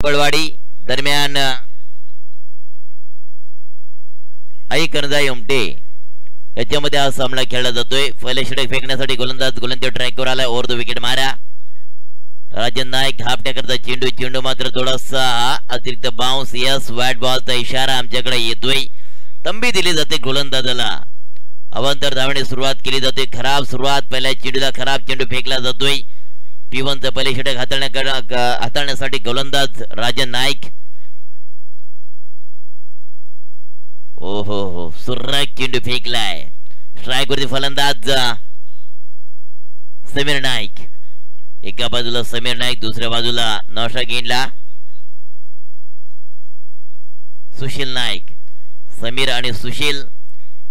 पिंपळवाडी दरम्यान आई करंजाई उमटे याच्यामध्ये हा सामना खेळला जातोय. पहिले षटक फेकण्यासाठी गोलंदाज ट्रॅकवर आलाय. ओव्हर द विकेट मारा. राजन नाईक हापट्याकरता चेंडू मात्र थोडासा अतिरिक्त बाउन्स. यस व्हाईट बॉलचा इशारा आमच्याकडे येतोय. तंबी दिली जाते गोलंदाजाला. अवांतर धावणे सुरुवात केली जाते. खराब सुरुवात. पहिल्या चेंडूला खराब चेंडू फेकला जातोय. P1चं पहिले षटक हाताळण्यासाठी गोलंदाज राजन नाईक. ओहो सुर्राक चेंडू फेकलाय. स्ट्राईक वरती फलंदाज समीर नाईक. एका बाजूला समीर नाईक, दुसऱ्या बाजूला नौशाद गेंडला सुशील नाईक. समीर आणि सुशील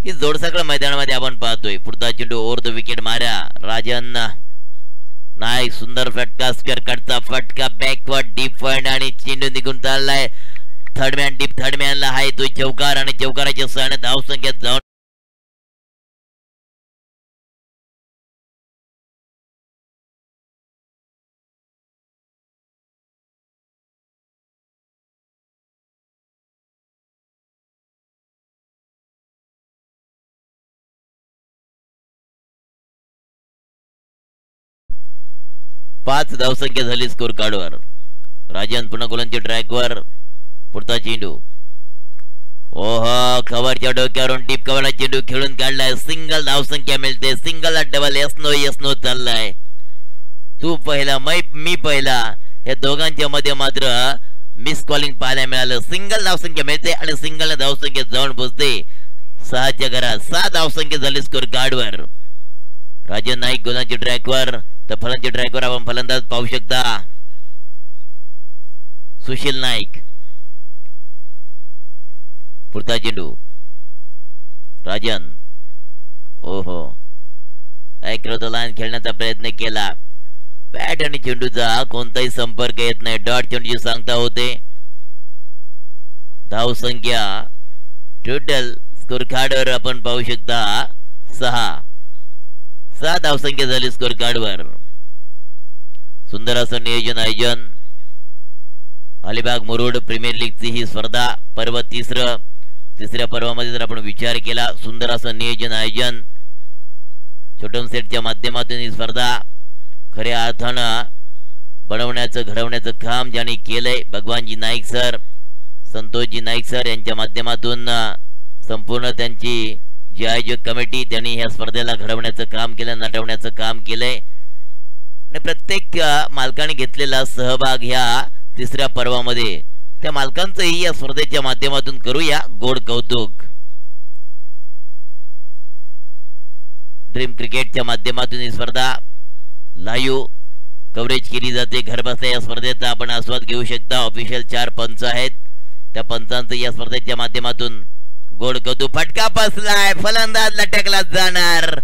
ही जोडसाकळ मैदानामध्ये आपण पाहतोय. पुढचा चेंडू ओव्हर द विकेट मारा. राजन नाईक सुंदर फटका. स्क्वेअर कटचा फटका. बॅकवर्ड डीप पॉइंट आणि चेंडू निघून चाललाय. Third man deep. थर्ड मॅनला हाय तो चौकार आणि चौकाराच्या सहाने धावसंख्येत जाऊन 5 धावसंख्या झाली स्कोर कार्डवर. राजन पुन्हा गोलांच्या ट्रॅकवर. पुढचा चेंडू ओहो कव्हरच्या डोक्यावरून डीप कव्हरला चेंडू खेळून काढलाय. सिंगल धावसंख्या मिळते. सिंगल डबल यस नो चाललाय. तू पहिला मी पहिला या दोघांच्या मध्ये मात्र मिस कॉलिंग पाहायला मिळालं. सिंगल धावसंख्या मिळते आणि सिंगल धावसंख्येत जाऊन पोहोचते 6च्या घरात. 6 धावसंख्या झाली स्कोर कार्डवर. राजन नाईक गोलांच्या ट्रॅकवर. तर फलंदाजी ट्रॅकवर आपण फलंदाज पाहू शकता सुशील नाईक. पुढचा चेंडू राजन ओहो लाईन खेळण्याचा प्रयत्न केला. बॅट आणि चेंडूचा कोणताही संपर्क येत नाही. डॉट चेंडूची सांगता होते. धावसंख्या टोटल स्कोर कार्डवर आपण पाहू शकता 6 धावसंख्या झाली स्कोर कार्डवर. सुंदर असं नियोजन आयोजन. अलिबाग मुरुड प्रीमियर लीगची ही स्पर्धा पर्व तिसऱ्या पर्वामध्ये जर आपण विचार केला सुंदर असं नियोजन आयोजन. छोटम सेटच्या माध्यमातून ही स्पर्धा खऱ्या अर्थानं घडवण्याचं काम ज्यांनी केलंय भगवानजी नाईक सर, संतोषजी नाईक सर यांच्या माध्यमातून संपूर्ण त्यांची जी आयोजक कमिटी त्यांनी ह्या स्पर्धेला घडवण्याचं काम केलं, नटवण्याचं काम केलंय. आणि प्रत्येक मालकाने घेतलेला सहभाग ह्या तिसऱ्या पर्वामध्ये त्या मालकांचंही या स्पर्धेच्या माध्यमातून करूया गोड कौतुक. ड्रीम क्रिकेटच्या माध्यमातून ही स्पर्धा लाईव्ह कव्हरेज केली जाते. घर बसल्या या स्पर्धेचा आपण आस्वाद घेऊ शकता. ऑफिशियल 4 पंच आहेत. त्या पंचांचं या स्पर्धेच्या माध्यमातून गोड कौतुक. फटका बसलाय. फलंदाज लटकला जाणार.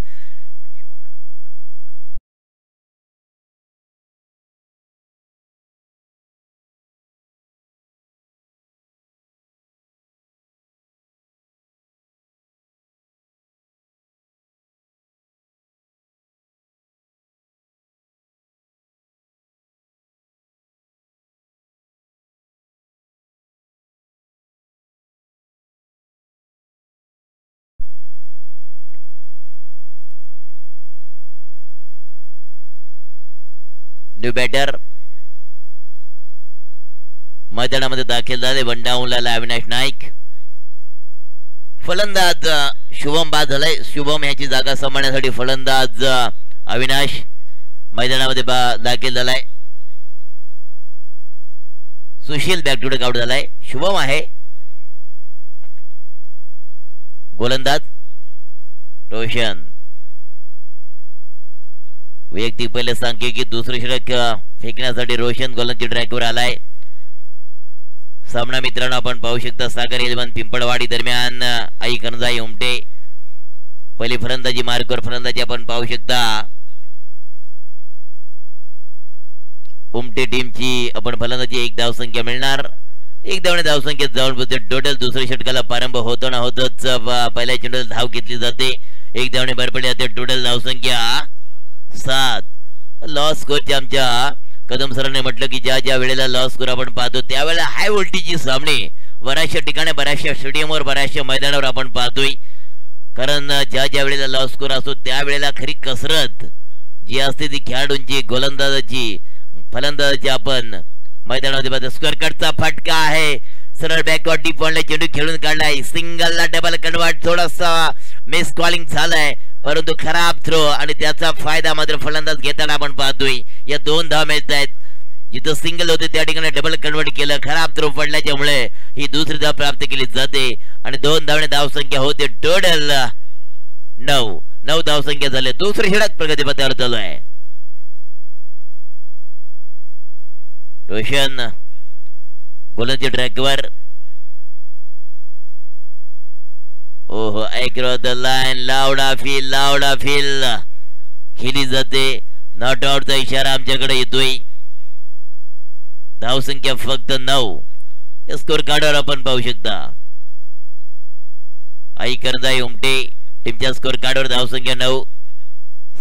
न्यू बॅटर मैदानामध्ये दाखल झाले. वनडाऊनला अविनाश नाईक. फलंदाज शुभम बाद झालाय. शुभम ह्याची जागा सांभाळण्यासाठी फलंदाज अविनाश मैदानामध्ये दाखल झालाय. सुशील बॅक टू आउट झालाय. शुभम आहे गोलंदाज. रोशन वैयक्तिक पहिले सांगते की दुसरे षटक फेकण्यासाठी रोशन गोलंदाजी ट्रॅकवर आलाय. सामना मित्रांनो आपण पाहू शकता सागर इलेव्हन पिंपळवाडी दरम्यान आई करंजाई उमटे. पहिली फलंदाजी मार्कवर फलंदाजी आपण पाहू शकता. उमटे टीमची आपण फलंदाजी 1 धावसंख्या मिळणार. 1 धावसंख्येत जाऊन टोटल दुसऱ्या षटकाला प्रारंभ होताना होतच पहिल्या चेंडूला धाव घेतली जाते. 1 धावने भर पडली जाते. टोटल धावसंख्या 7. लॉस स्कोरच्या आमच्या कदम सरांनी म्हटलं की ज्या ज्या वेळेला लॉस स्कोर आपण पाहतो त्यावेळेला हाय व्होल्टेजची सामने बऱ्याचशा ठिकाणी बऱ्याचशा स्टेडियमवर बऱ्याचशा मैदानावर आपण पाहतोय. कारण ज्या ज्या वेळेला लॉस स्कोर असतो त्यावेळेला खरी कसरत जी असते ती खेळाडूंची गोलंदाजाची फलंदाजाची आपण मैदानामध्ये पाहतो. स्क्वेअर कटचा फटका आहे, सरळ बॅकवर्ड डीप पॉइंटला चेंडू खेळून काढलाय, सिंगलला डबल कन्वर्ट, थोडासा मिस कॉलिंग झालाय परंतु खराब थ्रो आणि त्याचा फायदा मात्र फलंदाज घेताना आपण पाहतोय. या 2 धावा मिळत आहेत. जिथं सिंगल होते त्या ठिकाणी डबल कन्वर्ट केलं, खराब थ्रो पडल्याच्यामुळे ही दुसरी धाव प्राप्त केली जाते आणि 2 धावने धावसंख्या होते टोटल 9 धावसंख्या झाले. दुसरी षटक प्रगतीपथावर चालू आहे. रोशन गोलंदाजी ट्रॅकवर, ओहो अक्रॉस द लाईन, लावडा फील खेळली जाते. नॉट आउटचा इशारा आमच्याकडे येतोय. धावसंख्या फक्त 9. स्कोर कार्डवर आपण पाहू शकता. आई करंजाई उमटे टीमच्या स्कोर कार्डवर धावसंख्या 9.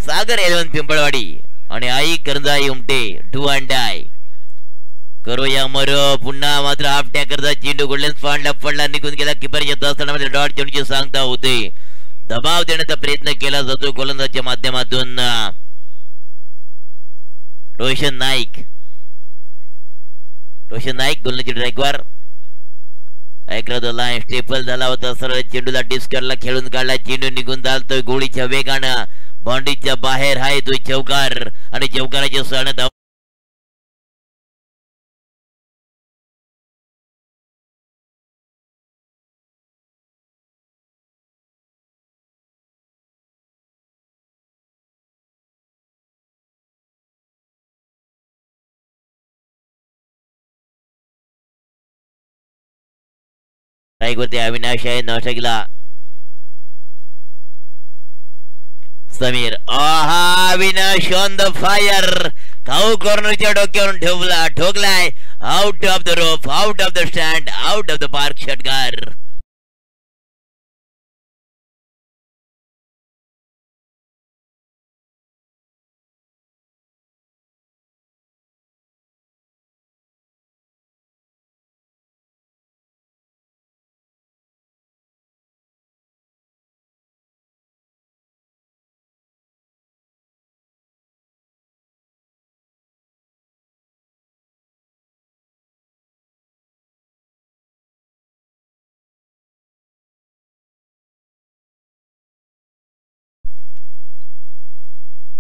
सागर 11 पिंपळवाडी आणि आई करंजाई उमटे डू अँड डाय. करो या मरो. पुन्हा मात्र हाफ टॅकरचा चेंडू गोल्डन स्पॉटला पडला, निघून गेला. किपरच्या दस्तानामध्ये डॉट चेंडूची सांगता होते. दबाव देण्याचा प्रयत्न केला जातो गोलंदाजाच्या माध्यमातून. रोशन नाईक गोलंदाजी ट्रॅकवर, अक्रॉस द लाईन स्टेपल झाला होता. सरळ चेंडूला डिस्करला खेळून काढला, चेंडू निघून जातोय गोळीच्या वेगानं, बाउंड्रीच्या बाहेर आहे तो चौकार आणि चौकाराच्या सहानं धाव वरती अविनाश आहे. नाटकला Sameer, Avinash on the fire, खाऊ कॉर्नरच्या डोक्यावरून ठोकलाय. Out of the rope, out of the stand, out of the park. षटकार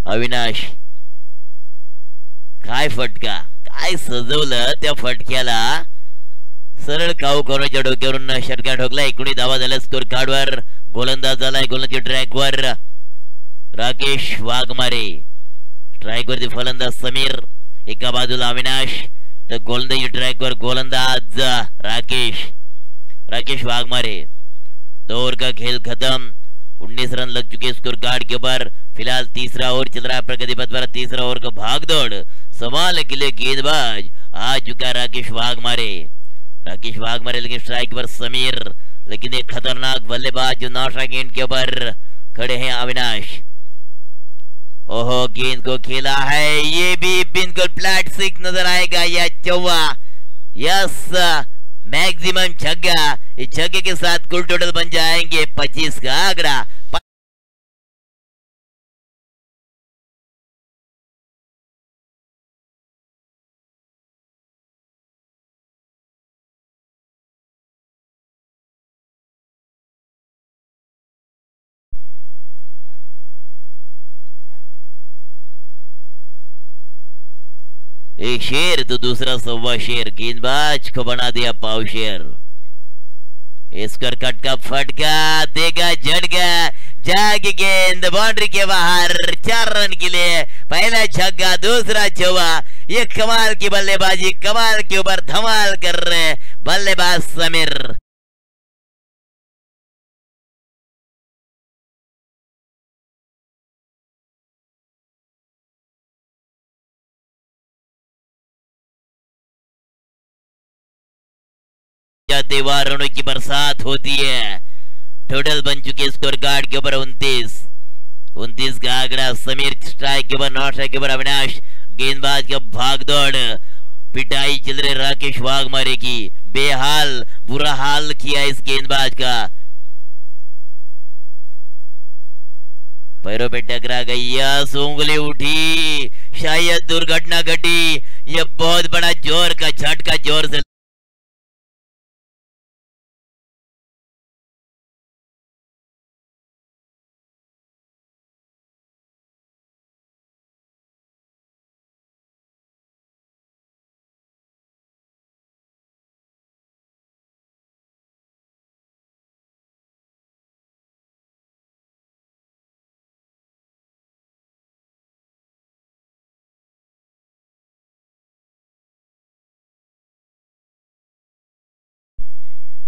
अविनाश, काय फटका, काय सजवलं त्या फटक्याला. सरळ काऊ कॉर्नरच्या डोक्यावरून षटकार ठोकला. 19 धावा झाल्या स्कोर कार्डवर. गोलंदाज झालाय गोलंदाजी ट्रॅकवर राकेश वाघमारे, स्ट्राईकवरती फलंदाज समीर, एका बाजूला अविनाश, तर गोलंदाजी ट्रॅकवर गोलंदाज राकेश वाघमारे. 2 ओवर का खेल खत्म, 19 रन लग चुके स्कोर कार्ड के ऊपर. फिलहाल तीसरा ओवर चल रहा है प्रगति पथ पर. तीसरा ओवर का भागदौड़ संभालने के लिए गेंदबाज आ चुका राकेश वाघमारे, लेकिन स्ट्राइक पर समीर, लेकिन एक खतरनाक बल्लेबाज जो नौशा गेंद के ऊपर खड़े हैं अविनाश. ओहो, गेंद को खेला है, ये भी बिल्कुल फ्लैट सिक्स नजर आएगा या चौवा. यस, मैक्सिमम छक्का. इस छक्के के साथ कुल टोटल बन जाएंगे 25 का आंकड़ा. एक शेर तो दूसरा 1.25 शेर. गेंदबाज को बना दिया पाव शेर. स्कोर कट का फटका देगा झटका. जागी गेंद बाउंड्री के बाहर. 4 रन के लिए पहला छक्का, दूसरा चौवा. ये कमाल की बल्लेबाजी, कमाल के ऊपर धमाल कर रहे बल्लेबाज समीर. रनों की बरसात होती है. टोटल बन चुके स्कोर कार्ड के ऊपर 29 का आंकड़ा. समीर स्ट्राइक के ऊपर, नॉट स्ट्राइक के ऊपर अविनाश. गेंदबाज का भागदौड़, पिटाई चल रही राकेश वाघमारे की, बेहाल बुरा हाल किया इस गेंदबाज का, पैरों पे टकरा गई या उंगली उठी, शायद दुर्घटना घटी। यह बहुत बड़ा जोर का झटका जोर से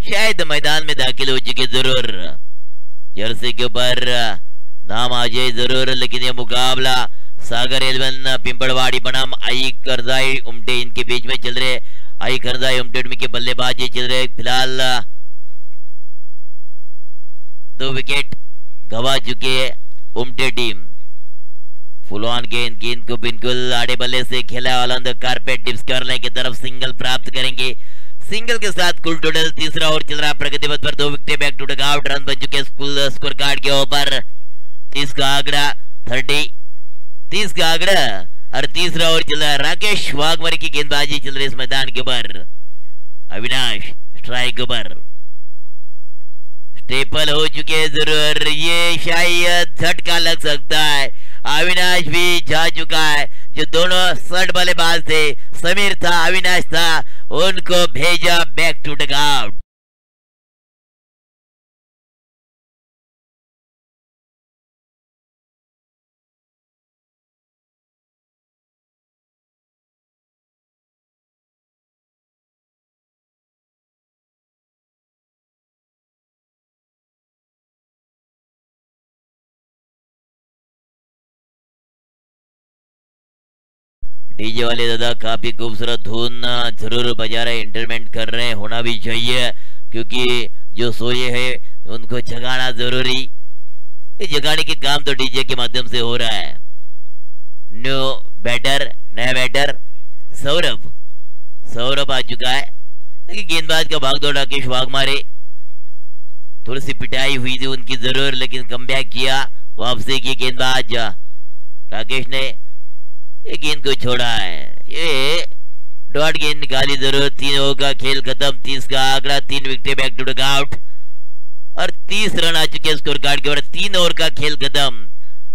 शायद मैदान में दाखिल हो चुके जरूर, जर्सी के ऊपर नाम आ जाए जरूर, लेकिन यह मुकाबला सागर 11 पिंपड़वाड़ी बनाम आई करजाई उमटे इनके बीच में चल रहे। आई करजाई उमटे के बल्लेबाजी चल रहे, फिलहाल 2 विकेट गवा चुके उमटे टीम। फुल ऑन गेंद को बिल्कुल आड़े बल्ले से खेला ऑन कारपेट, टिप्स करने की तरफ सिंगल प्राप्त करेंगे। सिंगल के साथ कुल टोटल तीसरा ओवर चल रहा, प्रगति पथ पर 2 wicket back to dugout, run बन चुके स्कोर कार्ड के ऊपर 30 का आंकड़ा 30 का आंकड़ा और तीसरा ओवर चल रहा है। राकेश वाघमारे की गेंदबाजी चल रही इस मैदान के ऊपर, अविनाश स्ट्राइक ऊपर, स्टेपल हो चुके जरूर, ये शायद झटका लग सकता है। अविनाश भी जा चुका है, जो दोनों शर्ट बल्लेबाज थे, समीर था अविनाश था, उनको भेजा बैक टू डगआउट। डीजे वाले दादा काफी खूबसूरत धुन जरूर बजा रहे, इंटरमेंट कर रहे हैं, होना भी चाहिए, क्योंकि जो सोए हैं उनको जगाना जरूरी। ये जगाने के काम तो डीजे के माध्यम से हो रहा है। न्यू बैटर, नया बैटर सौरभ आ चुका है। गेंदबाज का भाग दौड़ राकेश वाघमारे, थोड़ी सी पिटाई हुई थी उनकी जरूर, लेकिन कमबैक किया, वापसी की गेंदबाज राकेश ने ये गेंद को छोड़ा है, ये डॉट गेंद निकाली जरूर। 3 ओवर का खेल खत्म, 30 का आंकड़ा, 3 विकेट बैक टू डगआउट और 30 रन आ चुके स्कोर कार्ड के ऊपर। 3 ओवर का खेल खत्म,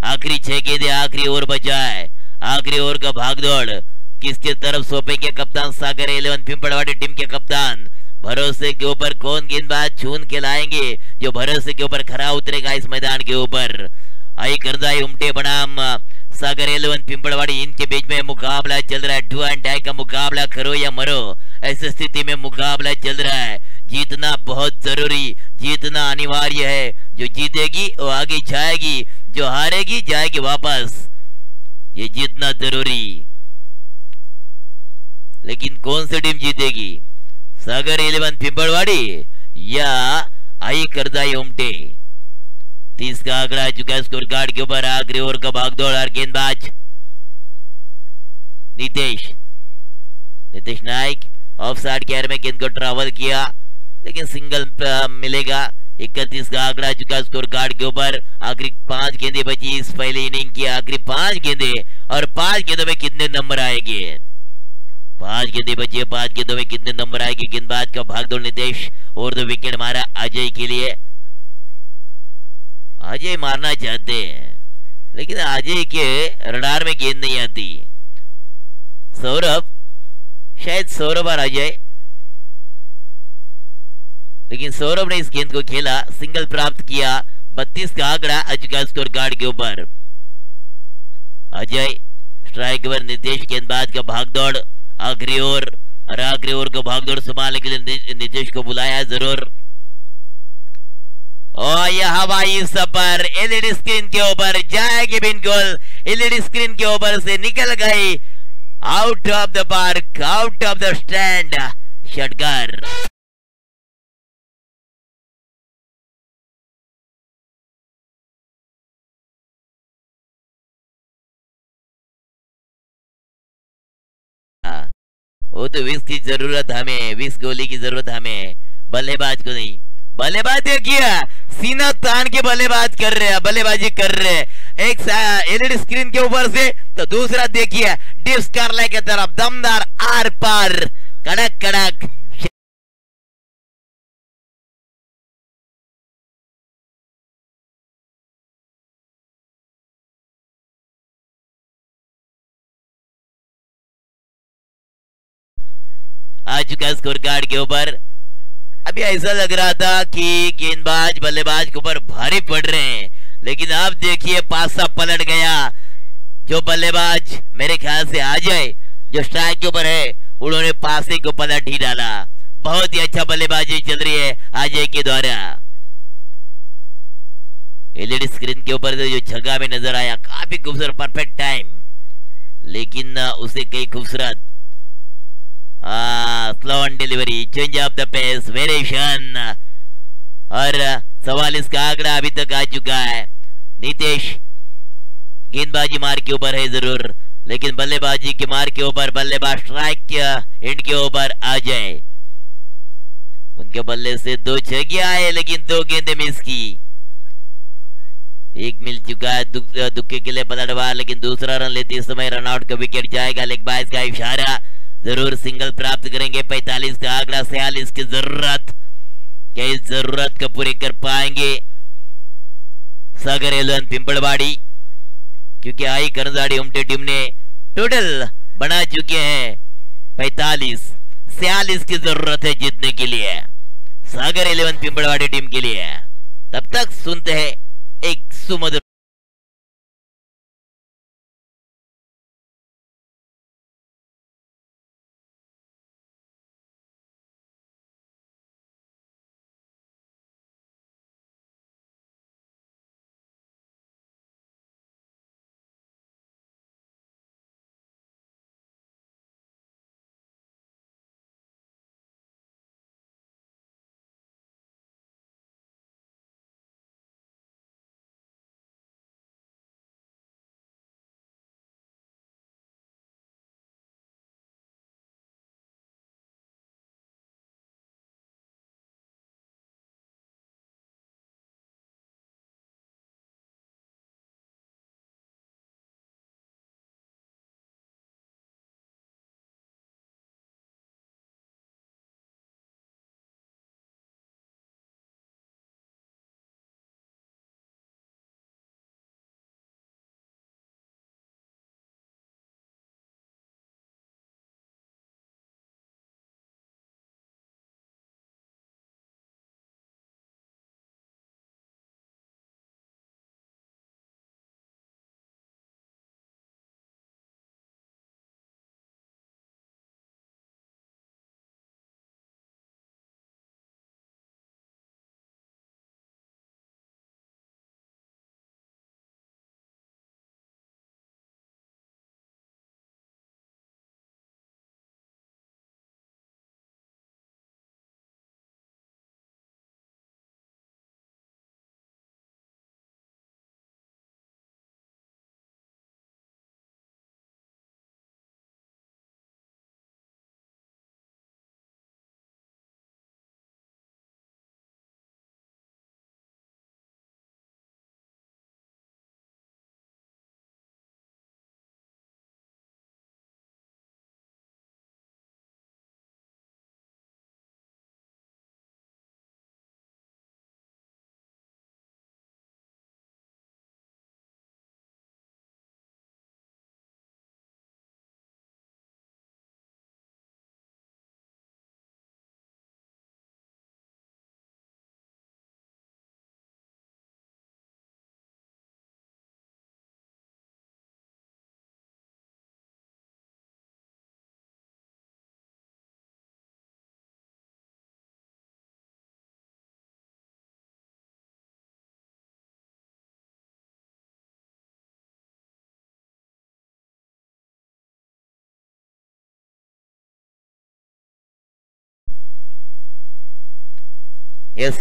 आखिरी 6 गेंदें, आखिरी ओवर बचा है, आखिरी ओवर का भागदौड़ किसके तरफ सौंपेंगे कप्तान सागर 11 पिंपड़वाड़ी टीम के कप्तान। भरोसे के ऊपर कौन गेंदबाज चुन के लाएंगे जो भरोसे के ऊपर खरा उतरेगा इस मैदान के ऊपर। आई करदाई उमटे बनाम सागर 11 पिंपड़वाड़ी, इनके बीच में मुकाबला चल रहा है, डू एंड डाई का मुकाबला, करो या मरो ऐसी स्थिति में मुकाबला चल रहा है। जीतना बहुत जरूरी, जीतना अनिवार्य है, जो जीतेगी वो आगे जाएगी, जो हारेगी जाएगी वापस, ये जीतना जरूरी। लेकिन कौन सी टीम जीतेगी, सागर 11 पिंपड़वाड़ी या आई करदाई उमटे। 30 का आंकड़ा आ चुका है स्कोर कार्ड के ऊपर, आखिरी ओवर का भागदौड़ और गेंदबाज नीतीश नाइक ऑफ साइड के एयर में गेंद को ट्रैवल किया, लेकिन सिंगल मिलेगा। 31 का आंकड़ा आ चुका है स्कोर कार्ड के ऊपर, आखिरी 5 गेंदें बची इस पहले इनिंग की, आखिरी 5 गेंदें और 5 गेंदों में कितने नंबर आएंगे, 5 गेंदें बची है, 5 गेंदों में कितने नंबर आएंगे। गेंदबाज का भागदौड़ नीतीश और 2 विकेट मारा अजय के लिए। अजय मारना चाहते हैं, लेकिन अजय के रडार में गेंद नहीं आती। सौरभ, शायद सौरभ और अजय, लेकिन सौरभ ने इस गेंद को खेला, सिंगल प्राप्त किया। 32 का आंकड़ा आ चुका स्कोर कार्ड के ऊपर। अजय स्ट्राइक पर, नीतीश गेंदबाज का भागदौड़, आखिरी ओवर और आखिरी ओवर को भागदौड़ संभालने के लिए नीतीश को बुलाया है जरूर। और यह हवाई सफर एलईडी स्क्रीन के ऊपर जाएगी, बिल्कुल एलईडी स्क्रीन के ऊपर से निकल गई, out of the park, out of the stand, षटकार। वो तो 20 की जरूरत हमें, 20 गोली की जरूरत हमें, बल्लेबाज को नहीं। बल्लेबाज देखिए सीना तान के बल्लेबाज कर रहे हैं, बल्लेबाजी कर रहे हैं। एक एलईडी स्क्रीन के ऊपर से तो दूसरा देखिए डीप स्कारले की तरफ दमदार आर पार कड़क कड़क। आ चुका है स्कोर कार्ड के ऊपर। अभी ऐसा लग रहा था कि गेंदबाज बल्लेबाज के ऊपर भारी पड़ रहे हैं, लेकिन अब देखिए पासा पलट गया। जो बल्लेबाज मेरे ख्याल से आ जाए जो स्ट्राइक के ऊपर है, उन्होंने पासे को पलट ही डाला। बहुत ही अच्छा बल्लेबाजी चल रही है अजय के द्वारा। एलईडी स्क्रीन के ऊपर जो छक्का में नजर आया, काफी खूबसूरत परफेक्ट टाइम, लेकिन उसे कई खूबसूरत slow one delivery, change of the pace, variation. और सवाल इसका आंकड़ा अभी तक आ चुका है। नीतीश गेंदबाजी मार के ऊपर है जरूर, लेकिन बल्लेबाजी के मार के ऊपर बल्लेबाज स्ट्राइक के एंड के ऊपर आ जाए। उनके बल्ले से 2 छक्के आए, लेकिन 2 गेंदें मिस की। एक मिल चुका है दुक्के के लिए पलटवार, लेकिन दूसरा रन लेते समय रनआउट का विकेट जाएगा। लेग बाइस का इशारा, जरूर सिंगल प्राप्त करेंगे। 45 का आंकड़ा, 46 की जरूरत, क्या इस जरूरत को पूरी कर पाएंगे सागर एलवन पिंपलवाड़ी? क्योंकि आई कर्णधाड़ी उमटे टीम ने टोटल बना चुके हैं 45, 46 की जरूरत है जीतने के लिए सागर एलवन पिंपलवाड़ी टीम के लिए। तब तक सुनते हैं एक सुमधुर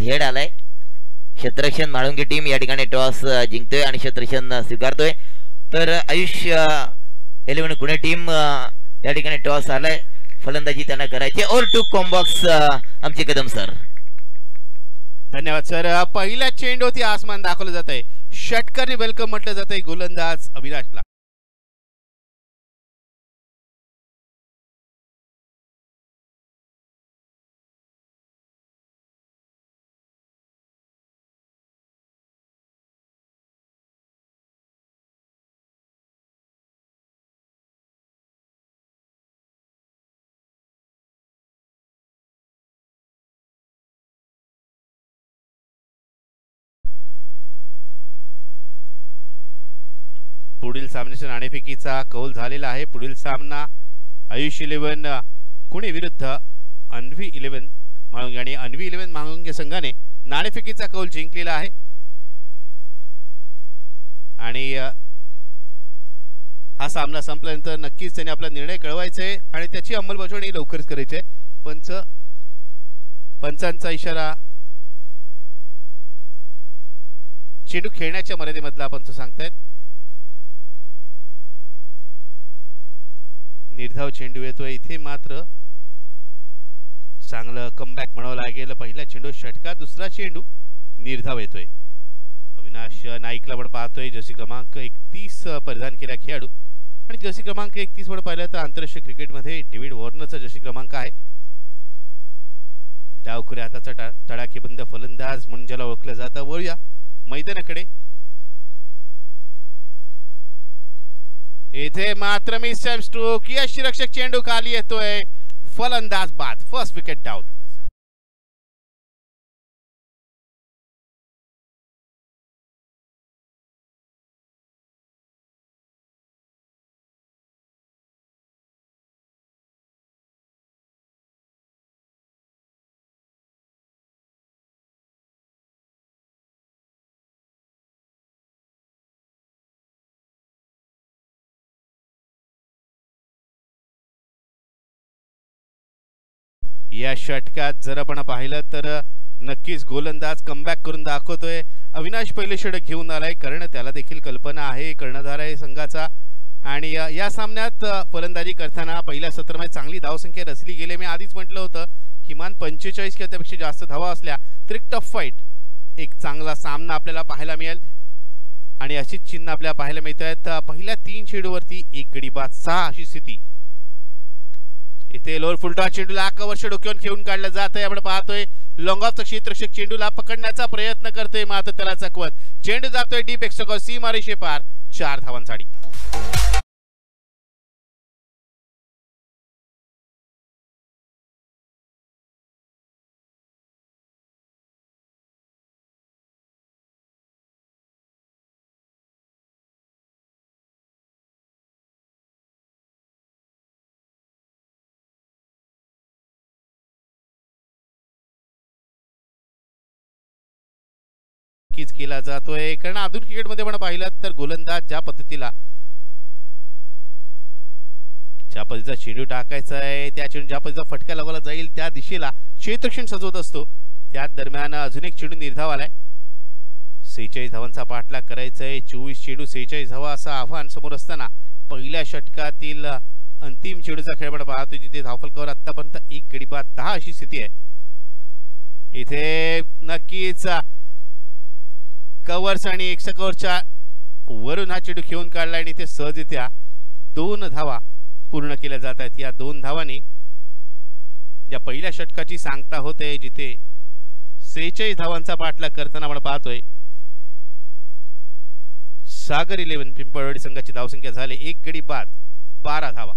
हेड आलाय। क्षेत्ररक्षण म्हाळुंगे टीम या ठिकाणी टॉस जिंकतोय आणि क्षेत्ररक्षण स्वीकारतोय। तर आयुष 11 पुणे टीम या ठिकाणी टॉस आलाय, फलंदाजी त्यांना करायची. और टू कॉम्बॉक्स आमचे कदम सर. धन्यवाद सर. पहिल्या चेंडूवरती आसमान दाखवलं जात आहे. षटकारने वेलकम म्हटलं जात आहे गोलंदाज अविनाशला. पुढील सामन्याच्या नाणेफेकीचा कौल झालेला आहे. पुढील सामना आयुष 11 पुणे विरुद्ध अन्वी 11 म्हाळुंगे आणि अन्वी 11 म्हाळुंगे संघाने नाणेफेकीचा कौल जिंकलेला आहे. आणि हा सामना संपल्यानंतर नक्कीच त्यांनी आपला निर्णय कळवायचा आहे आणि त्याची अंमलबजावणी लवकरच करायची आहे. पंचांचा इशारा चेंडू खेळण्याच्या मर्यादेमधला पंच सांगतायत. निर्धाव चेंडू येतोय. इथे मात्र चांगलं कमबॅक म्हणावं लागेल. पहिला चेंडू षटकार, दुसरा चेंडू निर्धाव येतोय. अविनाश नाईकला पण पाहतोय. जर्सी क्रमांक 31 परिधान केला खेळाडू आणि जर्सी क्रमांक 31 वर पाहिलं तर आंतरराष्ट्रीय क्रिकेटमध्ये डेव्हिड वॉर्नरचा जर्सी क्रमांक आहे. डावखुरे हाताचा तडाखेबंद फलंदाज म्हणून ज्याला ओळखलं जातं. वळूया मैदानाकडे. इथे मात्र मिस टाइम स्ट्रोक. यष्टिरक्षक चेंडू खाली येतोय. फलंदाज बाद. First wicket down. या षटकात जर आपण पाहिलं तर नक्कीच गोलंदाज कमबॅक करून दाखवतोय. अविनाश पहिले षटक घेऊन आलाय कारण त्याला देखील कल्पना आहे कर्णधार आहे संघाचा. आणि या सामन्यात फलंदाजी करताना पहिल्या सत्रामध्ये चांगली धावसंख्या रचली गेली. मी आधीच म्हटलं होतं किमान 45 किंवा त्यापेक्षा जास्त धावा असल्या तर एक टफ फाईट, एक चांगला सामना आपल्याला पाहायला मिळेल. आणि अशीच चिन्ह आपल्याला पाहायला मिळत आहेत. पहिल्या 3 चेंडूवरती 1 गडी बाद 6 अशी स्थिती. इथे लोअर फुलटॉस चेंडूला वर्ष डोक्यावरून खेळून काढलं जात आहे. आपण पाहतोय लॉंग ऑफचा क्षेत्ररक्षक चेंडूला पकडण्याचा प्रयत्न करतोय मात्र त्याला चकवत चेंडू जातोय डीप एक्स्ट्रा सीमारेषे पार. 4 धावांसाठी. केला जातोय कारण आधुनिक क्रिकेटमध्ये आपण पाहिलं तर गोलंदाज ज्या पद्धतीचा चेंडू टाकायचा आहे त्या चेंडू ज्या पद्धतीचा फटका लावला जाईल त्या दिशेला क्षेत्ररक्षण सजवत असतो. त्याच दरम्यान अजून एक चेंडू निर्धाव आलाय. 46 धावांचा पाठलाग करायचा आहे. 24 चेंडू 46 धावा असं आव्हान समोर असताना पहिल्या षटकातील अंतिम चेंडूचा खेळ आपण पाहतोय जिथे धावफलकावर आतापर्यंत 1 गडी बाद 10 अशी स्थिती आहे. इथे नक्कीच कव्हर्स आणि एक्स्ट्रा कव्हरच्या वरून हा चेंडू खेळून काढला आणि इथे सहजरित्या 2 धावा पूर्ण केल्या जात आहेत. या 2 धावांनी ज्या पहिल्या षटकाची सांगता होते जिथे 46 धावांचा पाठलाग करताना आपण पाहतोय सागर 11 पिंपळवाडी संघाची धावसंख्या झाली 1 गडी बाद 12 धावा.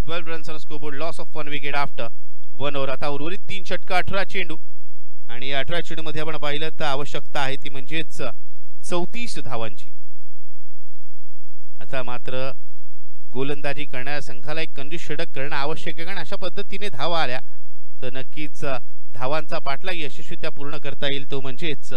12 runs on scoreboard. Loss of 1 wicket after 1 over. आता उर्वरित 3 षटका 18 चेंडू आणि 18 चेंडू मध्ये आपण पाहिलं तर आवश्यकता आहे ती म्हणजेच 34 धावांची. आता मात्र गोलंदाजी करणाऱ्या संघाला एक कंजूस षटक करणं आवश्यक आहे कारण अशा पद्धतीने धावा आल्या तर नक्कीच धावांचा पाठलाग यशस्वीरित्या पूर्ण करता येईल. तो म्हणजेच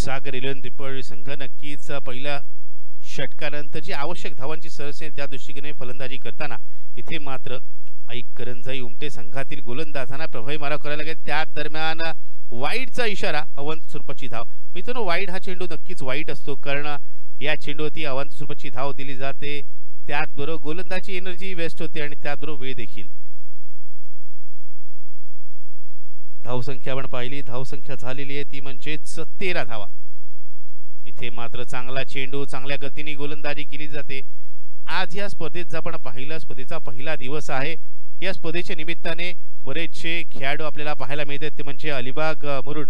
सागर इलेव्हन पिंपळी संघ नक्कीच पहिल्या षटकानंतर जी आवश्यक धावांची सरसे त्या दृष्टीने फलंदाजी करताना इथे मात्र ऐक करंजाई उमटे संघातील गोलंदाजांना प्रभावी मारा करायला लागेल. त्याच दरम्यान वाईडचा इशारा, अवंत स्वरूपाची धाव. मित्रांनो, वाईड हा चेंडू नक्कीच वाईट असतो, कारण या चेंडूवरती अवंत स्वरूपाची धाव दिली जाते. त्याचबरोबर गोलंदाजी एनर्जी वेस्ट होते आणि त्याचबरोबर वेळ देखील. धावसंख्या आपण पाहिली, धावसंख्या झालेली आहे ती म्हणजेच 13 धावा. इथे मात्र चांगला चेंडू, चांगल्या गतीने गोलंदाजी केली जाते. आज या स्पर्धेत जर आपण पाहिलं, स्पर्धेचा पहिला दिवस आहे. या स्पर्धेच्या निमित्ताने बरेचसे खेळाडू आपल्याला पाहायला मिळतात, ते म्हणजे अलिबाग मुरुड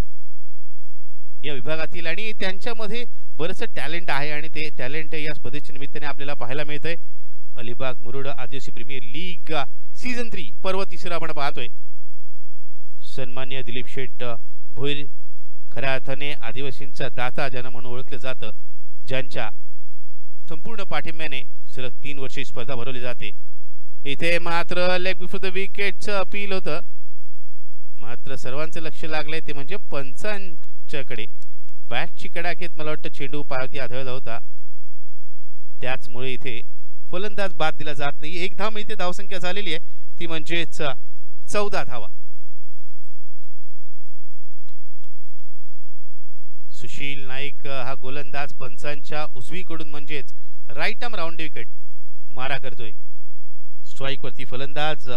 या विभागातील, आणि त्यांच्यामध्ये बरंचसं टॅलेंट आहे आणि ते टॅलेंट या स्पर्धेच्या निमित्ताने आपल्याला पाहायला मिळतंय. अलिबाग मुरुड आदिवासी प्रीमियर लीग सीझन 3 पर्व 3 आपण पाहतोय. सन्मान्य दिलीप शेठ भोईर खऱ्या अर्थाने आदिवासींचा दाता ज्यांना म्हणून ओळखलं जातं, ज्यांच्या संपूर्ण पाठिंब्याने सलग 3 वर्षे स्पर्धा भरवली जाते. इथे मात्र लेग बिफोर द विकेटचं अपील होतं, मात्र सर्वांचं लक्ष लागलंय ते म्हणजे पंचांच्याकडे. बॅटची कडाकेत मला वाटतं चेंडू पायावरती आढळला होता, त्याचमुळे इथे फलंदाज बाद दिला जात नाही. एक धाव इथे धावसंख्या झालेली आहे ती म्हणजेच 14 धावा. सुशील नाईक हा गोलंदाज पंचांच्या उजवीकडून म्हणजेच राईट आर्म राऊंड विकेट मारा करतोय. स्ट्राइक वरती फलंदाज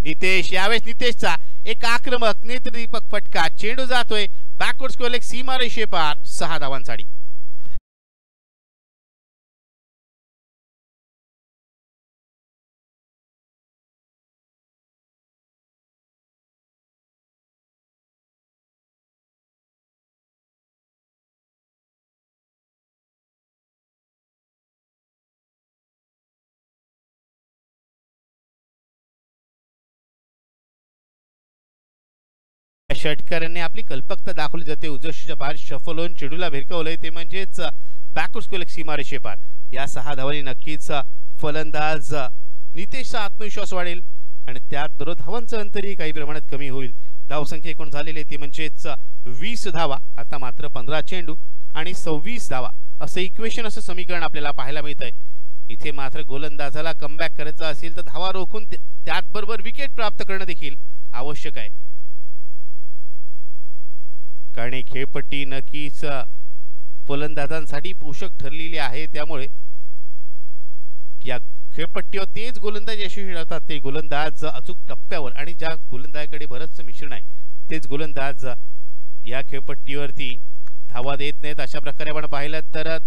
नितेश. यावेळेस नितेशचा एक आक्रमक नेत्रदीपक फटका, चेंडू जातोय बॅकवर्ड स्कोअर लेग सीमा रेषे पार. 6 धावांसाठी. षटकारांनी आपली कल्पकता दाखवली जाते. उजवीच्या बाहेर शफल होऊन चेंडूला भिरकवलंय ते म्हणजेच बॅकवर्ड स्कोअर लेग सीमा रेषे पार. या 6 धावांनी नक्कीच फलंदाज नितेशचा आत्मविश्वास वाढेल आणि त्याचबरोबर धावांचं अंतरही काही प्रमाणात कमी होईल. धावसंख्या एकूण झालेली आहे ती म्हणजेच 20 धावा. आता मात्र 15 चेंडू आणि 26 धावा असं इक्वेशन, असं समीकरण आपल्याला पाहायला मिळतंय. इथे मात्र गोलंदाजाला कमबॅक करायचा असेल तर धावा रोखून त्याचबरोबर विकेट प्राप्त करणं देखील आवश्यक आहे, कारण खेळपट्टी नक्कीच फलंदाजांसाठी पोषक ठरलेली आहे. त्यामुळे या खेळपट्टीवर तेच गोलंदाज यशस्वी ठरतात ते गोलंदाज अचूक टप्प्यावर, आणि ज्या गोलंदाजाकडे बरंचसं मिश्रण आहे तेच गोलंदाज या खेळपट्टीवरती धावा देत नाहीत. अशा प्रकारे आपण पाहिलं तर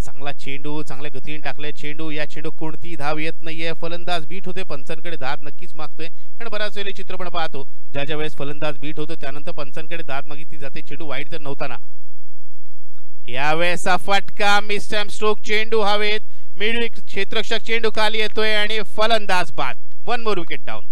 चांगला चेंडू, चांगल्या गतीने टाकलाय चेंडू, या चेंडू कोणती धाव येत नाहीये. फलंदाज बीट होते, पंचांकडे दाद नक्कीच मागतोय. आणि बराच वेळेला चित्रपट पाहतो ज्या वेळेस फलंदाज बीट होतो त्यानंतर पंचांकडे दाद मागितली जाते. चेंडू वाईट तर नव्हता ना. यावेळेस फटका, मिस टाइम स्ट्रोक, चेंडू हवेत, मिड क्षेत्ररक्षक चेंडू खाली येतोय आणि फलंदाज बाद. 1 मोर विकेट डाऊन.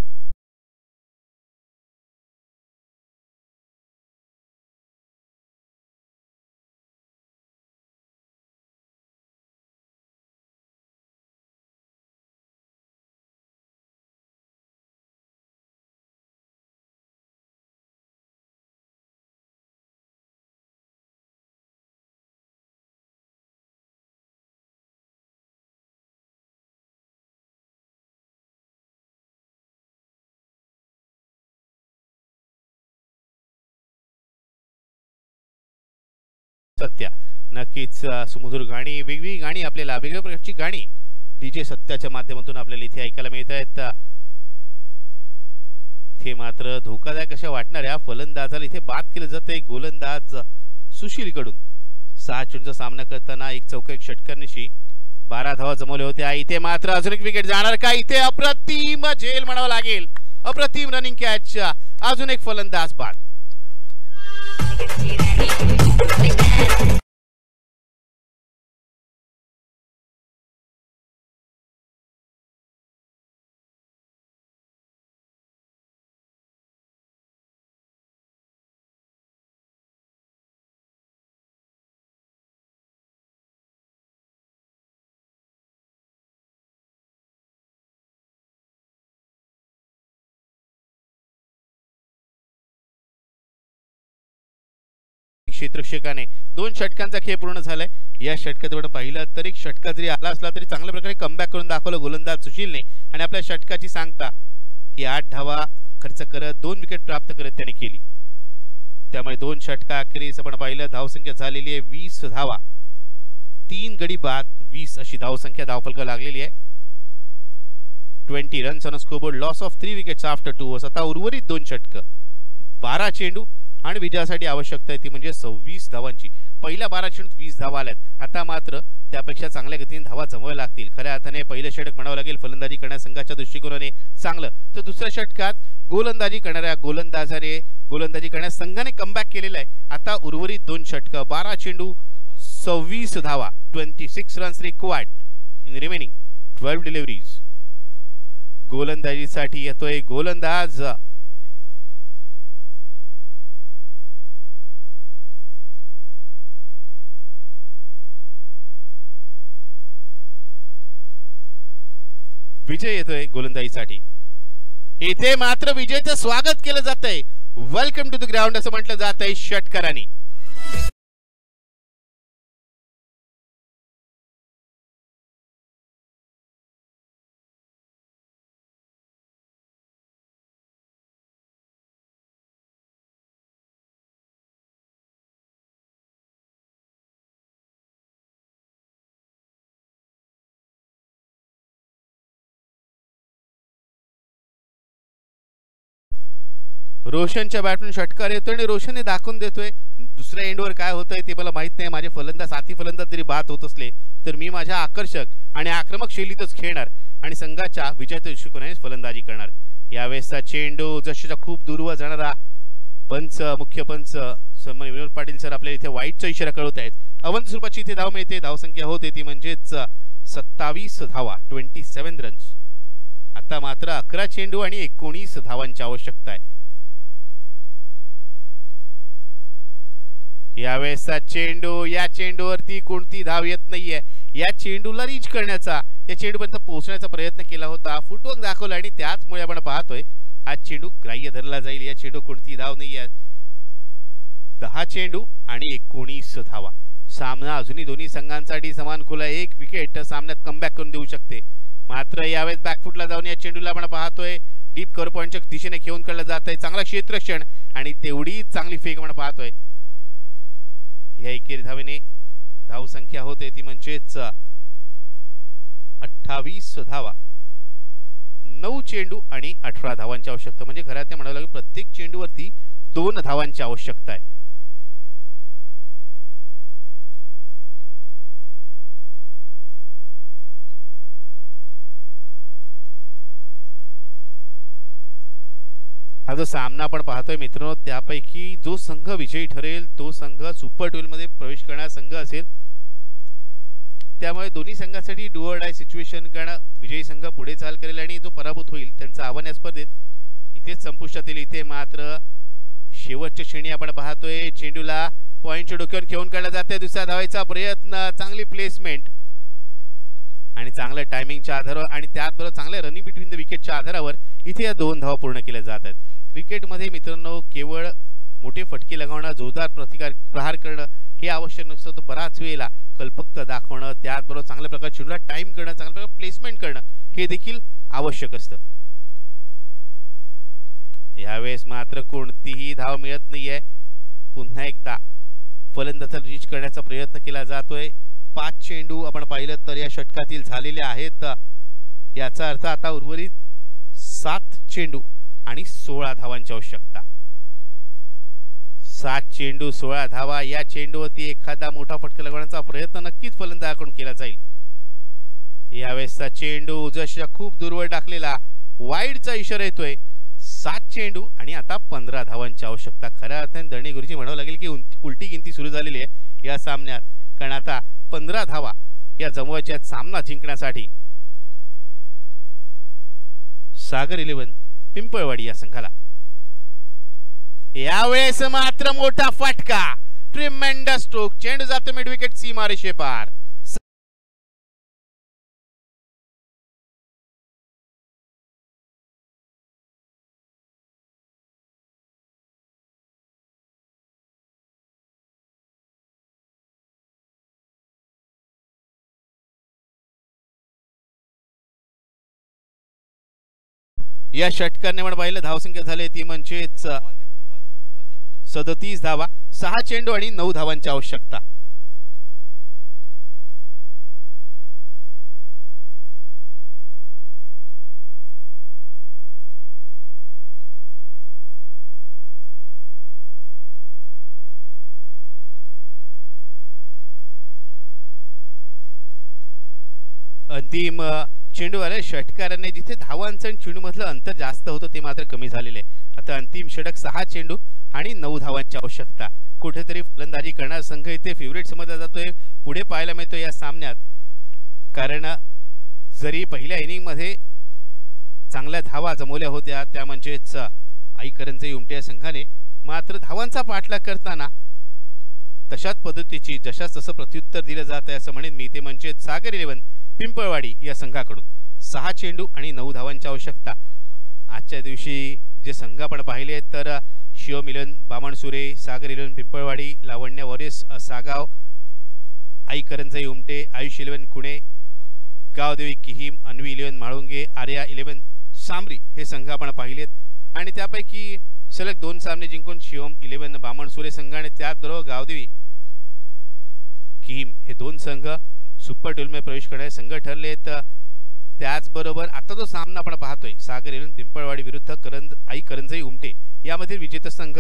सत्या नक्कीच सुमधुर गाणी, वेगवेगळी गाणी, आपल्याला वेगवेगळ्या प्रकारची गाणी डीजे सत्याच्या माध्यमातून आपल्याला इथे ऐकायला मिळत आहेत. इथे मात्र धोकादायक अशा वाटणाऱ्या फलंदाजाला इथे बाद केलं जाते गोलंदाज सुशील कडून. 6 चेंडूचा सामना करताना एक चौका एक षटकारांशी 12 धावा जमवल्या होत्या. इथे मात्र अजून एक विकेट जाणार का? इथे अप्रतिम झेल म्हणावं लागेल, अप्रतिम रनिंग कॅच, अजून एक फलंदाज बाद. क्षेत्ररक्षकाने 2 षटकांचा खेळ पूर्ण झालाय. या षटकात आपण पाहिलं तर एक षटका जरी आला असला तरी चांगल्या प्रकारे कमबॅक करून दाखवलं गोलंदाज सुशीलने आणि आपल्या षटकाची सांगता की 8 धावा खर्च करत 2 विकेट प्राप्त करत त्याने केली. त्यामुळे 2 षटका अखेरीस आपण पाहिलं धावसंख्या झालेली आहे 20 धावा. 3 गडी बाद 20 अशी धावसंख्या धावफलक लागलेली आहे. 20 runs on scoreboard, loss of 3 wickets after 2 overs. आता उर्वरित 2 षटक, 12 चेंडू आणि विजयासाठी आवश्यकता आहे ती म्हणजे 26 धावांची. पहिल्या 12 चेंडूत 20 धावा आल्यात. आता मात्र त्यापेक्षा चांगल्या गतीने धावा जमवायला लागतील. खऱ्या अर्थाने पहिलं षटक म्हणावं लागेल फलंदाजी करणाऱ्या संघाच्या दृष्टिकोनाने चांगलं. तर दुसऱ्या षटकात गोलंदाजी करणाऱ्या गोलंदाजाने गोलंदाजी करण्यास संघाने कमबॅक केलेला आहे. आता उर्वरित 2 षटक, 12 चेंडू 26 धावा, 26 runs required in remaining 12 deliveries. गोलंदाजीसाठी येतोय गोलंदाज विजय येतोय गोलंदाजीसाठी. इथे मात्र विजयचं स्वागत केलं जातंय. वेलकम टू द ग्राउंड असं म्हटलं जात आहे षटकारांनी. रोशनच्या बॅटमॅन षटकार येतोय आणि रोशनने दाखवून देतोय दुसऱ्या एंडवर काय होतंय ते मला माहित नाही. माझे फलंदाज साथी फलंदाज जरी बाद होत असले तर मी माझ्या आकर्षक आणि आक्रमक शैलीतच खेळणार आणि संघाच्या विजयाच्या दृष्टिकोनाने फलंदाजी करणार. यावेळेसचा चेंडू जशीचा खूप दूरवर जाणारा पंच, मुख्य पंच सन्माननीय विनोद पाटील सर आपल्याला इथे वाईटचा इशारा कळवत आहेत. अवंत स्वरूपाची इथे धाव मिळते. धावसंख्या होते ती म्हणजेच 27 धावा, 27 रन्स. आता मात्र 11 चेंडू आणि 19 धावांची आवश्यकता आहे. यावेळेसचा चेंडू, या चेंडूवरती कोणती धाव येत नाहीये. या चेंडूला रीच करण्याचा, या चेंडूपर्यंत पोहोचण्याचा प्रयत्न केला होता, फुटवर्क दाखवला आणि त्याचमुळे आपण पाहतोय हा चेंडू ग्राह्य धरला जाईल. या चेंडू कोणती धाव नाहीये. 10 चेंडू आणि 19 धावा. सामना अजूनही दोन्ही संघांसाठी समान खुला. 1 विकेट सामन्यात कमबॅक करून देऊ शकते. मात्र यावेळेस बॅकफुटला जाऊन या चेंडूला आपण पाहतोय डीप कव्हर पॉइंटच्या दिशेने खेळून काढलं जात आहे. चांगला क्षेत्ररक्षण आणि तेवढी चांगली फेक आपण पाहतोय. या एकेरी धावेने धावसंख्या होते ती म्हणजेच 28 धावा. 9 चेंडू आणि 18 धावांची आवश्यकता. म्हणजे घरात म्हणावं लागेल प्रत्येक चेंडूवरती 2 धावांची आवश्यकता आहे. हा जो सामना आपण पाहतोय मित्रांनो त्यापैकी जो संघ विजयी ठरेल तो संघ सुपर 12 मध्ये प्रवेश करणारा संघ असेल. त्यामुळे दोन्ही संघासाठी डू ऑर डाय सिच्युएशन करणं विजयी संघ पुढे चाल करेल आणि जो पराभूत होईल त्यांचं आव्हान या स्पर्धेत इथेच संपुष्टात येईल. इथे मात्र शेवटच्या क्षणी आपण पाहतोय चेंडूला पॉइंटच्या डोक्यावर घेऊन काढला जाते. दुसऱ्या धावायचा प्रयत्न, चांगली प्लेसमेंट आणि चांगल्या टायमिंगच्या आधारावर आणि त्याचबरोबर चांगल्या रनिंग बिटवीन द विकेटच्या आधारावर इथे या 2 धावा पूर्ण केल्या जात आहेत. क्रिकेटमध्ये मित्रांनो केवळ मोठे फटके लगावणं, जोरदार प्रहार करणं हे आवश्यक नसतं. तर बराच वेळेला कल्पकता दाखवणं, त्याचबरोबर चांगल्या प्रकारे चेंडूला टाइम करणं, चांगल्या प्रकारे प्लेसमेंट करणं हे देखील आवश्यक असतं. यावेळेस मात्र कोणतीही धाव मिळत नाहीये. पुन्हा एकदा फलंदाजाला रीच करण्याचा प्रयत्न केला जातोय. 5 चेंडू आपण पाहिलं तर या षटकातील झालेले आहेत. याचा अर्थ आता उर्वरित 7 चेंडू आणि 16 धावांची आवश्यकता. 7 चेंडू 16 धावा. या चेंडूवरती एखादा मोठा फटका लगवण्याचा प्रयत्न नक्कीच फलंदाजाकडून केला जाईल. यावेळेसचा चेंडू जशा खूप दूरवर टाकलेला, वाईडचा इशारा येतोय. 7 चेंडू आणि आता 15 धावांची आवश्यकता. खऱ्या अर्थाने दळणी गुरुजी म्हणावं लागेल की उलटी गिनती सुरू झालेली आहे या सामन्यात. कारण आता 15 धावा या जमवायच्या सामना जिंकण्यासाठी सागर 11 पिंपळवाडी या संघाला. यावेळेस मात्र मोठा फटका, ट्रिमेंडस स्ट्रोक. चेंडू जातो मिड विकेट सीमारेषे पार. या षटकाराने पण पाहिलं धावसंख्या झाली ती म्हणजेच 37 धावा, 6 चेंडू आणि 9 धावांची आवश्यकता. अंतिम चेंडू आले षटकाराने जिथे धावांचं आणि चेंडू मधलं अंतर जास्त होतं ते मात्र कमी झालेले. आता अंतिम षटक 6 चेंडू आणि 9 धावांची आवश्यकता. कुठेतरी फलंदाजी करणारा संघ इथे फेवरेट समजला जातोय. पुढे पाहायला मिळतो या सामन्यात, कारण जरी पहिल्या इनिंग मध्ये चांगल्या धावा जमवल्या होत्या त्या म्हणजेच आईकरंजे उमटे संघाने, मात्र धावांचा पाठलाग करताना तशाच पद्धतीची जशाच तसं प्रत्युत्तर दिलं जात आहे असं म्हणेन मी. ते म्हणजेच सागर 11 पिंपळवाडी या संघाकडून 6 चेंडू आणि 9 धावांची आवश्यकता. आजच्या दिवशी जे संघ आपण पाहिले तर शिवम 11 बामणसुरे, सागर 11 पिंपळवाडी, लावण्य वॉरियर्स सागाव, आईकरंजे उमटे, आयुष 11 कुणे, गावदेवी किहीम, अन्वी 11 माळुंगे, आर्या 11 सामरी हे संघ आपण पाहिलेत. आणि त्यापैकी सलग 2 सामने जिंकून शिवम 11 बामणसुरे संघ आणि त्याचबरोबर गावदेवी किहीम हे 2 संघ सुपर 12 मध्ये प्रवेश करणारे संघ ठरलेत. त्याचबरोबर आता जो सामना आपण पाहतोय सागर 11 पिंपळवाडी विरुद्ध आईकरंजे उमटे, यामधील विजेता संघ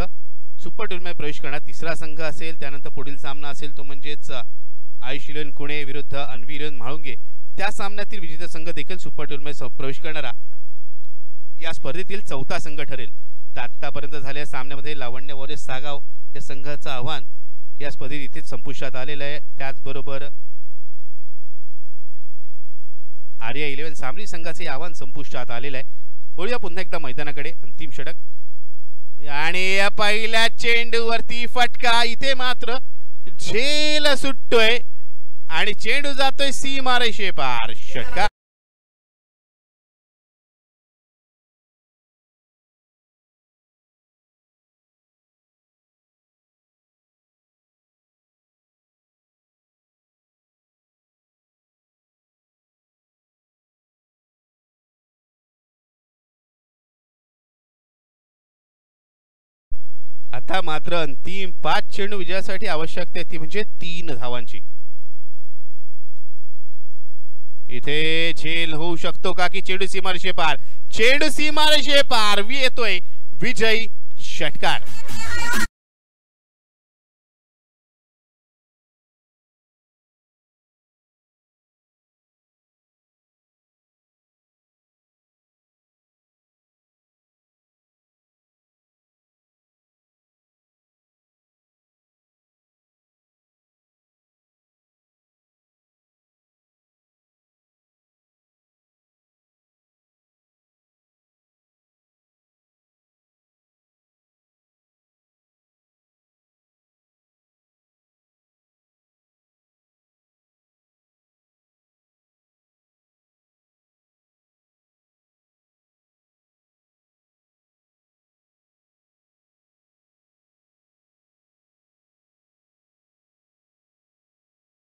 सुपर 12 मध्ये प्रवेश करणार तिसरा संघ असेल. त्यानंतर पुढील सामना असेल तो म्हणजेच आयुष 11 कुणे विरुद्ध अन्वी 11 माळुंगे. त्या सामन्यातील विजेता संघ देखील सुपर 12 मध्ये प्रवेश करणारा या स्पर्धेतील 4था संघ ठरेल. आतापर्यंत झालेल्या सामन्यामध्ये लावण्य वॉरियर्स सागाव या संघाचं आव्हान या स्पर्धेत इथेच संपुष्टात आलेलं आहे. त्याचबरोबर आर्या 11 सामरी संघाचे आव्हान संपुष्टात आलेलं आहे. बोलूया पुन्हा एकदा मैदानाकडे. अंतिम षटक आणि या पहिल्या चेंडूवरती फटका. इथे मात्र झेल सुटतोय आणि चेंडू जातोय सीमारेषे पार. षटकार आता मात्र अंतिम 5 चेंडू विजयासाठी आवश्यकता ती म्हणजे 3 धावांची. इथे झेल होऊ शकतो का की चेंडू सीमारेषे पार. चेंडू सीमारेषे पार येतोय विजयी षटकार.